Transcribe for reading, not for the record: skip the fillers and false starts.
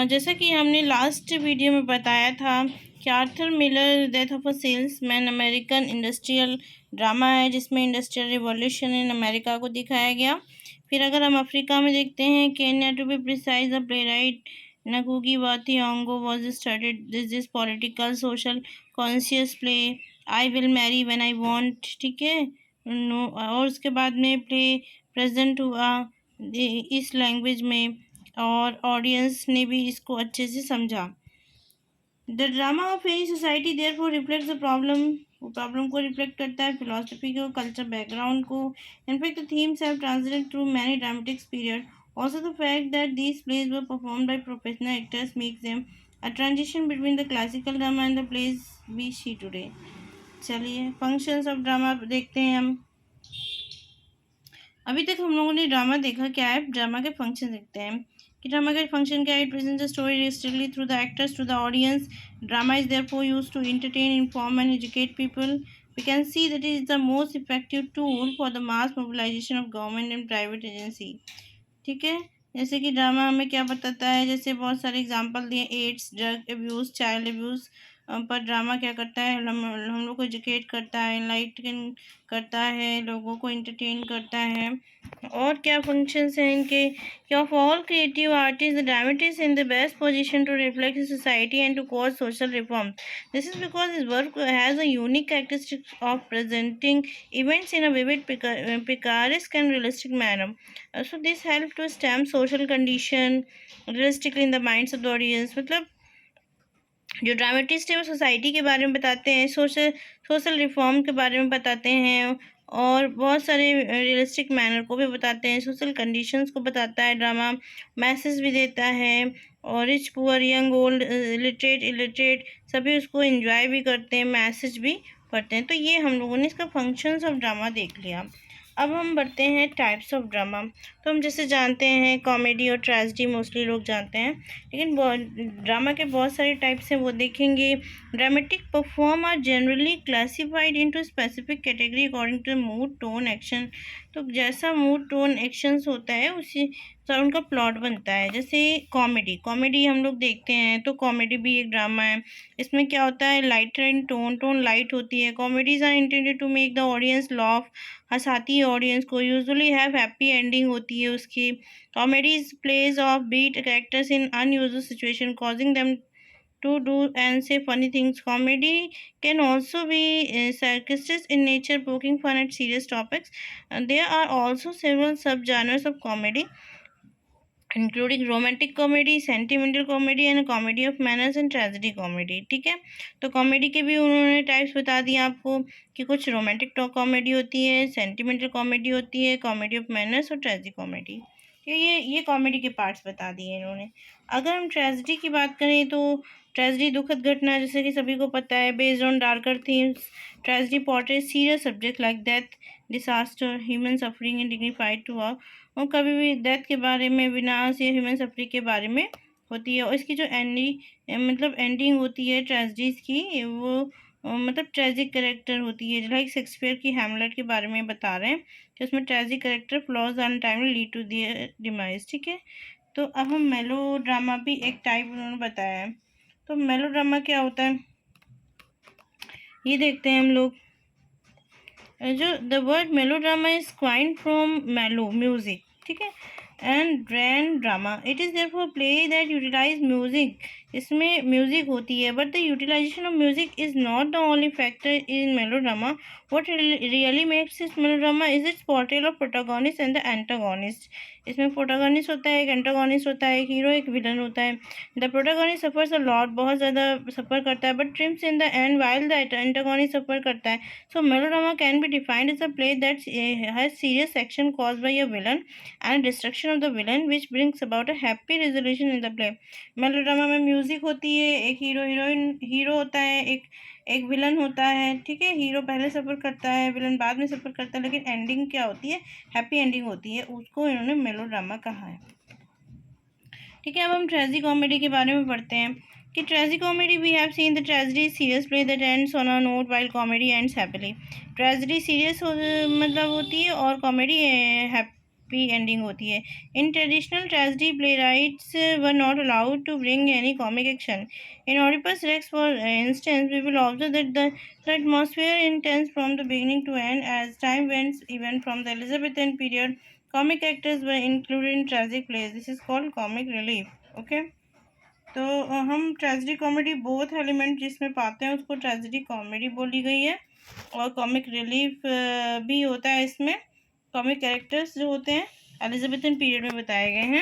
जैसा कि हमने लास्ट वीडियो में बताया था कि Arthur Miller death of a salesman American industrial drama है, जिसमें इंडस्ट्रियल रिवॉल्यूशन इन अमेरिका को दिखाया गया। फिर अगर हम अफ्रीका में देखते हैं, Kenya to be precise the playwright Ngugi wa Thiong'o was started this political social conscious play I will marry when I want, ठीक है नो। और उसके बाद में प्ले प्रेजेंट हुआ इस लैंग्वेज में और ऑडियंस ने भी इसको अच्छे से समझा। The drama of any society therefore reflects the problem, वो प्रॉब्लम को रिफ्लेक्ट करता है, फिलोसफी को, कल्चर बैकग्राउंड को। In fact the themes have translated through many dramatics period. Also the fact that these plays were performed by professional actors makes them a transition between the classical drama and the plays we see today. चलिए functions of drama देखते हैं हम। अभी तक हम लोगों ने drama देखा क्या है, ड्रामा के फंक्शन देखते हैं कि ड्रामा का फंक्शन क्या है। It presents the story realistically through the actors to the audience. Drama is therefore used to entertain, inform and educate people. We can see that is the most effective tool for the mass mobilisation of government and private agency, ठीक है। जैसे कि drama हमें क्या बताता है, जैसे बहुत सारे एग्जांपल दिए, AIDS, drug abuse, child abuse पर ड्रामा क्या करता है, हम लोग को एजुकेट करता है, एनलाइटन करता है, लोगों को एंटरटेन करता है। और क्या फंक्शंस हैं इनके कि of all creative artist the dramatist in the best position to reflect society and to cause social reform. This is because his work has a unique characteristic of presenting events in a vivid picaresque and realistic manner. So this help to stamp social condition realistically in the minds of the audience. मतलब जो dramatist है वो society के बारे में बताते हैं, social reform के बारे में बताते हैं और बहुत सारे रियलिस्टिक मैनर को भी बताते हैं, सोशल कंडीशंस को बताता है। ड्रामा मैसेज भी देता है और rich poor young old literate illiterate सभी उसको एंजॉय भी करते हैं, मैसेज भी पढ़ते हैं। तो ये हम लोगों ने इसका फंक्शंस ऑफ ड्रामा देख लिया। अब हम बढ़ते हैं टाइप्स ऑफ ड्रामा। तो हम जैसे जानते हैं कॉमेडी और ट्रेजेडी मोस्टली लोग जानते हैं, लेकिन ड्रामा के बहुत सारे टाइप्स हैं, वो देखेंगे। Dramatic perform are generally classified into specific category according to mood tone action. तो जैसा मूड टोन एक्शंस होता है उसी तो उनका प्लॉट बनता है। जैसे कॉमेडी हम लोग देखते हैं तो कॉमेडी भी एक ड्रामा है। इसमें क्या होता है, लाइटर इन टोन लाइट होती है। Comedies are intended to make the audience laugh, हंसाती है ऑडियंस को, यूजुअली हैव हैप्पी एंडिंग होती है उसकी। Comedies plays of beat characters in unusual situation causing them to do and say funny things. Comedy can also be sarcastic in nature, poking fun at serious topics. And there are also several subgenres of comedy, including romantic comedy, sentimental comedy and comedy of manners and tragedy comedy, ठीक है। तो comedy के भी उन्होंने types बता दिए आपको कि कुछ रोमांटिक कॉमेडी होती है, सेंटिमेंटल कॉमेडी होती है, कॉमेडी ऑफ मैनर्स और ट्रेजेडी कॉमेडी। तो ये कॉमेडी के पार्ट्स बता दिए इन्होंने। अगर हम ट्रेजेडी की बात करें तो ट्रेजेडी दुखद घटना, जैसे कि सभी को पता है, based on darker themes. Tragedy portrait serious subject like death, disaster, human suffering and dignified to और कभी भी डेथ के बारे में, विनाश या ह्यूमन सफरिंग के बारे में होती है। और इसकी जो एंडिंग होती है ट्रेजेडीज की, वो मतलब ट्रेजिक करेक्टर होती है। लाइक शेक्सपियर की हैमलेट के बारे में बता रहे हैं कि उसमें tragic character flaws and time lead to their demise, ठीक है। तो अब हम मेलो ड्रामा भी एक टाइप उन्होंने बताया है। तो मेलो ड्रामा क्या होता है ये देखते हैं हम लोग। जो the word melodrama is coined from melo music, ठीक है, and grand drama. It is therefore play that utilize music. इसमें म्यूजिक होती है, but the utilization of music is not the only factor in melodrama. What really makes this melodrama is its portrayal of protagonist and the antagonist. इसमें protagonist होता है, एक antagonist होता है, एक हीरो एक विलन होता है। The protagonist suffers a lot, बहुत ज़्यादा सफ़र करता है, but triumphs in the end while the antagonist suffer करता है। So melodrama can be defined as a play that has serious action caused by a villain and destruction of the villain which brings about a happy resolution in the play। Melodrama में music होती है, एक hero होता है, एक villain होता है, ठीक है। हीरो पहले सफ़र करता है, विलन बाद में सफ़र करता है, लेकिन एंडिंग क्या होती है, हैप्पी एंडिंग होती है। उसको इन्होंने मेलोड्रामा कहा है, ठीक है। अब हम ट्रेजिडी कॉमेडी के बारे में पढ़ते हैं कि tragedy comedy we have seen the tragedy serious play that ends on a note while comedy ends happily. Tragedy serious मतलब होती है और कॉमेडी हैप्पी एंडिंग होती है। In traditional tragedy playwrights were not allowed to bring any comic action. In Oedipus Rex for instance we will observe that the atmosphere intense from the beginning to end. As time went, even from the Elizabethan period, comic actors were included in tragic plays. This is called comic relief. Okay. तो हम tragedy comedy both element जिसमें पाते हैं उसको tragedy comedy बोली गई है, और कॉमिक रिलीफ भी होता है इसमें। कॉमिक कैरेक्टर्स जो होते हैं एलिजाबेथन पीरियड में बताए गए हैं।